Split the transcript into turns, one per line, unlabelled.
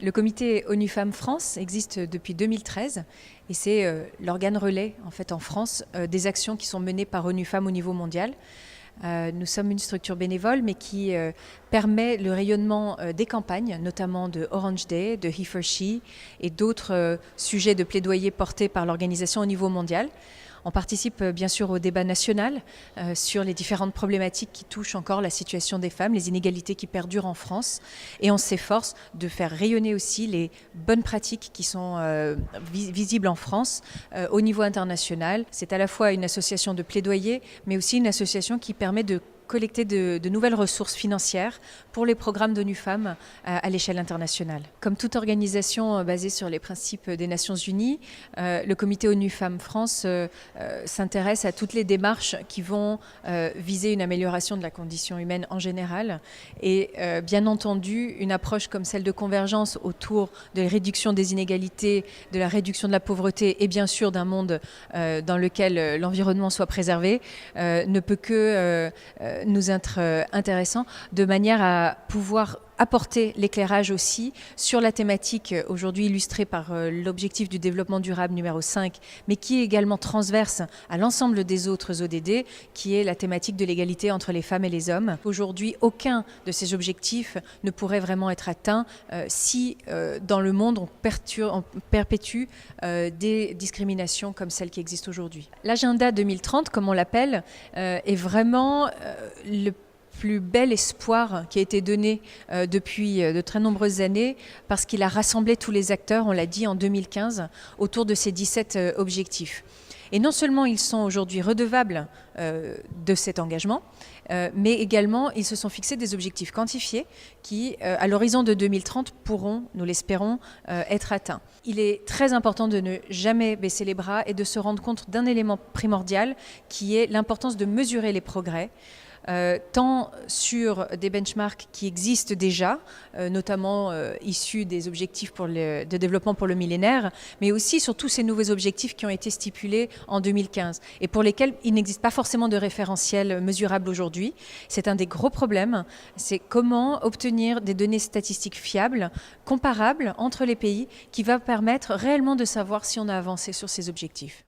Le comité ONU Femmes France existe depuis 2013 et c'est l'organe relais en France des actions qui sont menées par ONU Femmes au niveau mondial. Nous sommes une structure bénévole mais qui permet le rayonnement des campagnes, notamment de Orange Day, de He for She et d'autres sujets de plaidoyer portés par l'organisation au niveau mondial. On participe bien sûr au débat national sur les différentes problématiques qui touchent encore la situation des femmes, les inégalités qui perdurent en France. Et on s'efforce de faire rayonner aussi les bonnes pratiques qui sont visibles en France au niveau international. C'est à la fois une association de plaidoyer, mais aussi une association qui permet de collecter de nouvelles ressources financières pour les programmes d'ONU Femmes à l'échelle internationale. Comme toute organisation basée sur les principes des Nations Unies, le comité ONU Femmes France s'intéresse à toutes les démarches qui vont viser une amélioration de la condition humaine en général et bien entendu une approche comme celle de convergence autour de la réduction des inégalités, de la réduction de la pauvreté et bien sûr d'un monde dans lequel l'environnement soit préservé ne peut que nous être intéressant de manière à pouvoir apporter l'éclairage aussi sur la thématique aujourd'hui illustrée par l'objectif du développement durable numéro 5, mais qui est également transverse à l'ensemble des autres ODD, qui est la thématique de l'égalité entre les femmes et les hommes. Aujourd'hui, aucun de ces objectifs ne pourrait vraiment être atteint si dans le monde on perpétue des discriminations comme celles qui existent aujourd'hui. L'agenda 2030, comme on l'appelle, est vraiment le plus bel espoir qui a été donné depuis de très nombreuses années parce qu'il a rassemblé tous les acteurs, on l'a dit en 2015, autour de ces 17 objectifs. Et non seulement ils sont aujourd'hui redevables de cet engagement, mais également ils se sont fixés des objectifs quantifiés qui, à l'horizon de 2030, pourront, nous l'espérons, être atteints. Il est très important de ne jamais baisser les bras et de se rendre compte d'un élément primordial qui est l'importance de mesurer les progrès, tant sur des benchmarks qui existent déjà, notamment issus des objectifs de développement pour le millénaire, mais aussi sur tous ces nouveaux objectifs qui ont été stipulés en 2015 et pour lesquels il n'existe pas forcément de référentiel mesurable aujourd'hui. C'est un des gros problèmes, c'est comment obtenir des données statistiques fiables, comparables entre les pays, qui va permettre réellement de savoir si on a avancé sur ces objectifs.